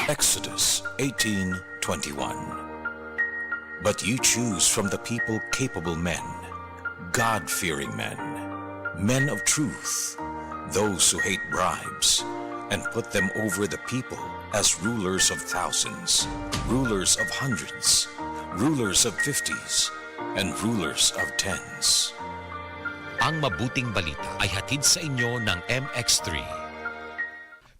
Exodus 18:21. But you choose from the people capable men, God-fearing men, men of truth, those who hate bribes, and put them over the people as rulers of thousands, rulers of hundreds, rulers of fifties, and rulers of tens. Ang mabuting balita ay hatid sa inyo ng MX3.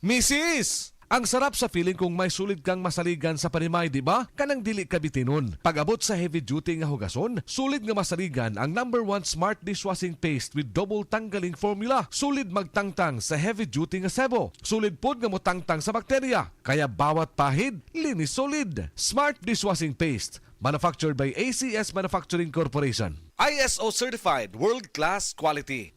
Mrs. Ang sarap sa feeling kung may sulit kang masaligan sa panimay, di ba? Kanang dili ka bitinon. Pag-abot sa heavy duty nga hugason, sulit nga masaligan ang #1 smart dishwashing paste with double tanggaling formula. Sulit magtangtang sa heavy duty nga sebo. Sulit pod nga motangtang sa bakterya. Kaya bawat pahid, linis solid. Smart dishwashing paste. Manufactured by ACS Manufacturing Corporation. ISO certified world-class quality.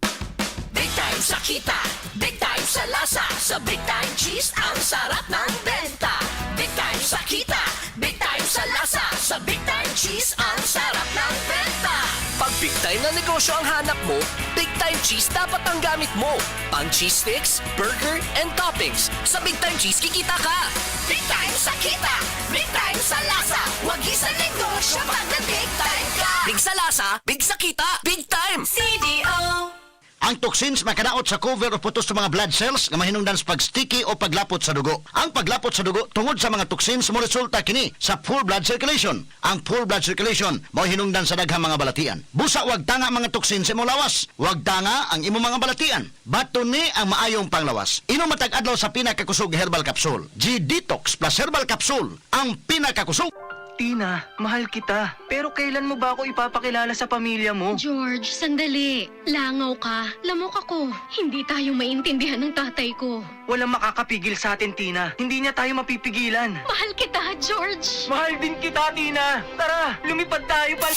Big time sa kita, big time sa lasa, sa Big Time Cheese ang sarap ng benta. Big time sa kita, big time sa lasa, sa Big Time Cheese ang sarap ng benta. Pag big time na negosyo ang hanap mo, Big Time Cheese dapat ang gamit mo. Pang cheese sticks, burger, and toppings. Sa Big Time Cheese, kikita ka. Big time sa kita, big time sa lasa, wagi sa negosyo pag na-big time ka. Big sa lasa, big sa kita, big time. CDO. Ang toxins makadaot sa cover o putos sa mga blood cells nga mahinungdan sa pag-sticky o paglapot sa dugo. Ang paglapot sa dugo tungod sa mga toxins mo resulta kini sa full blood circulation. Ang full blood circulation mao hinungdan sa daghang mga balatian. Busa wag tanga mga toxins sa imong lawas. Wag tanga ang imong mga balatian. Baton ni ang maayong panglawas. Inom matag adlaw sa pinakakusog herbal capsule. G-Detox plus herbal capsule. Ang pinakakusog. Tina, mahal kita. Pero kailan mo ba ako ipapakilala sa pamilya mo? George, sandali. Langaw ka. Lamok ako. Hindi tayo maintindihan ng tatay ko. Walang makakapigil sa atin, Tina. Hindi niya tayo mapipigilan. Mahal kita, George. Mahal din kita, Tina. Tara, lumipad tayo pa.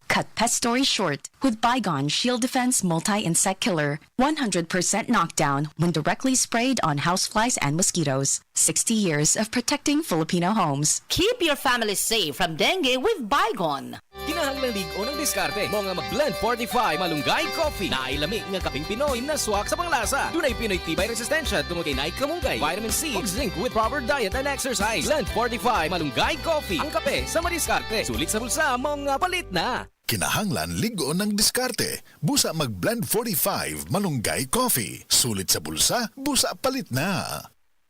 Cut pest story short with Bygone Shield Defense Multi-Insect Killer. 100% knockdown when directly sprayed on houseflies and mosquitoes. 60 years of protecting Filipino homes. Keep your family safe from dengue with Bygone. Kinahanglang ligo ng diskarte mo nga mag-blend 45 malunggay coffee. Nailami nga kaping Pinoy na swak sa panglasa. Dunay Pinoy tibay resistensya tungod kay naik kamunggay, vitamin C, ug zinc with proper diet and exercise. Blend 45 malunggay coffee. Ang kape sa madiskarte. Sulit sa bulsa mo nga palit na. Kinahanglan ligo ng diskarte. Busa mag-blend 45 malunggay coffee. Sulit sa bulsa, busa palit na.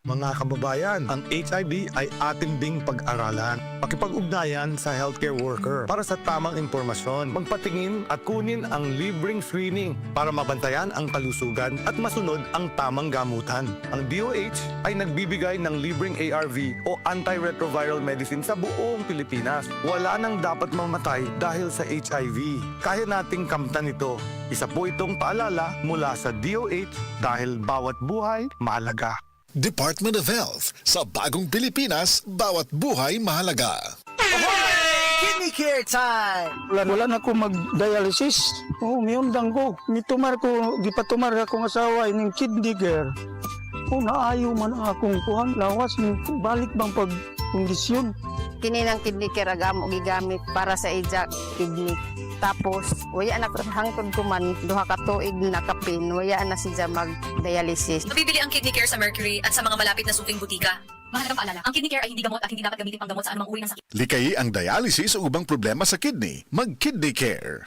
Mga kababayan, ang HIV ay atin ding pag-aralan. Pakipag-ugnayan sa healthcare worker para sa tamang impormasyon. Magpatingin at kunin ang libreng screening para mabantayan ang kalusugan at masunod ang tamang gamutan. Ang DOH ay nagbibigay ng libreng ARV o antiretroviral medicine sa buong Pilipinas. Wala nang dapat mamatay dahil sa HIV. Kaya nating kamtan ito. Isa po itong paalala mula sa DOH dahil bawat buhay mahalaga. Department of Health. Sa bagong Pilipinas, bawat buhay mahalaga. Kidney care time! Wala na ko mag-dialysis. Oo, miyundang ko. Mitumar ko, gipatumar akong asawa ining kidney care. Oo, naayo man ang akong kuhan. Lawas, balik bang pag-kondisyon. Kini ng kidney care agamo gigamit para sa ija kidney. Tapos, waya na hangtod ko man, duha ka tuig na kapin, waya na siya mag-dialysis. Mabibili ang kidney care sa Mercury at sa mga malapit na suking butika. Mahalagang paalala, ang kidney care ay hindi gamot at hindi dapat gamitin pang gamot sa anumang uri ng sakit. Likayi ang dialysis o ubang problema sa kidney. Mag-Kidney Care.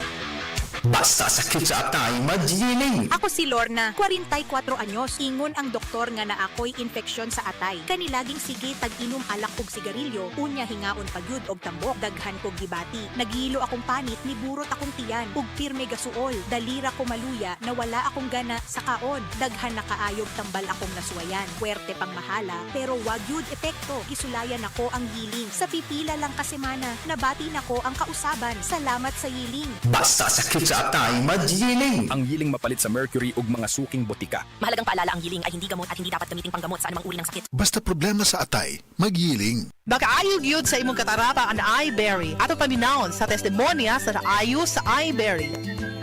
Basta sakit sa atay, magyiling. Ako si Lorna, 44 anyos. Ingon ang doktor nga na ako'y infeksyon sa atay. Kanilaging sige tag-inom alak og sigarilyo, unya hingaon pagyud og tambok, daghan kog gibati. Nagihilo akong panit, niburot akong tiyan, ug pirme gasuol. Dalira ko maluya, nawala akong gana sa kaon. Daghan na kaayog tambal akong nasuwayan. Puwerte pang mahala, pero wag yud epekto. Gisulayan ako ang yiling. Sa pipila lang ka semana, nabati nako ang kausaban. Salamat sa yiling. Basta sakit sa atay, magyiling. Ang yiling mapalit sa Mercury ug mga suking botika. Mahalagang paalala, ang yiling ay hindi gamot at hindi dapat gamitin pang gamot sa anumang uri ng sakit. Basta problema sa atay, magyiling. Nakaayog yun sa imong katarata ang iBerry. Ato paminahon sa testimonya sa naayo sa iBerry.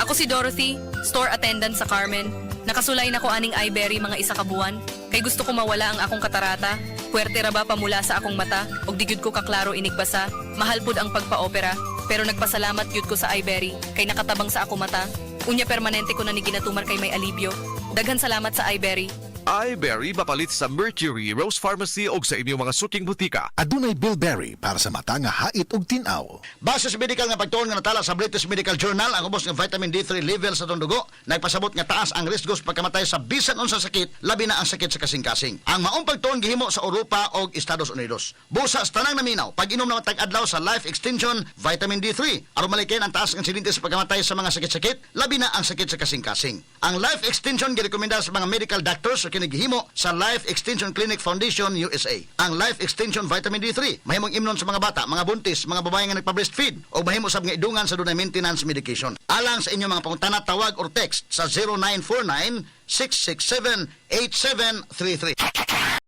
Ako si Dorothy, store attendant sa Carmen. Nakasulay na ko aning iBerry mga isa ka buwan. Kay gusto ko mawala ang akong katarata. Puwerte ra ba pamula sa akong mata og di gyud ko kaklaro inigbasa. Mahal pud ang pagpa-opera. Pero nagpasalamat yun ko sa iBerry kay nakatabang sa ako mata. Unya permanente ko na ni ginatumar kay may alibyo. Daghan salamat sa iBerry. iBerry mapalit sa Mercury, Rose Pharmacy o sa inyong mga suking butika. Adunay bilberry para sa mata nga hait ug tinaw. Base sa medical nga pagtuon nga natala sa British Medical Journal, ang ubos ng vitamin D3 level sa dugo nagpasabot nga taas ang riskos pagkamatay sa bisan unsa sakit, labi na ang sakit sa kasing-kasing. Ang maong pagtuon gihimo sa Europa o Estados Unidos. Busa sa tanang naminaw, pag-inom na tag-adlaw sa Life Extension Vitamin D3 aron malikin ang taas ng insidente sa pagkamatay sa mga sakit-sakit, labi na ang sakit sa kasing-kasing. Ang Life Extension girekomenda sa mga medical doctors sa kinigihimo sa Life Extension Clinic Foundation USA. Ang Life Extension Vitamin D3 mahimong imnon sa mga bata, mga buntis, mga babae nga nagpa-breastfeed o mahimo sab nga idungan sa dunay maintenance medication. Alang sa inyong mga pangutana, tawag or text sa 0949 667 8733.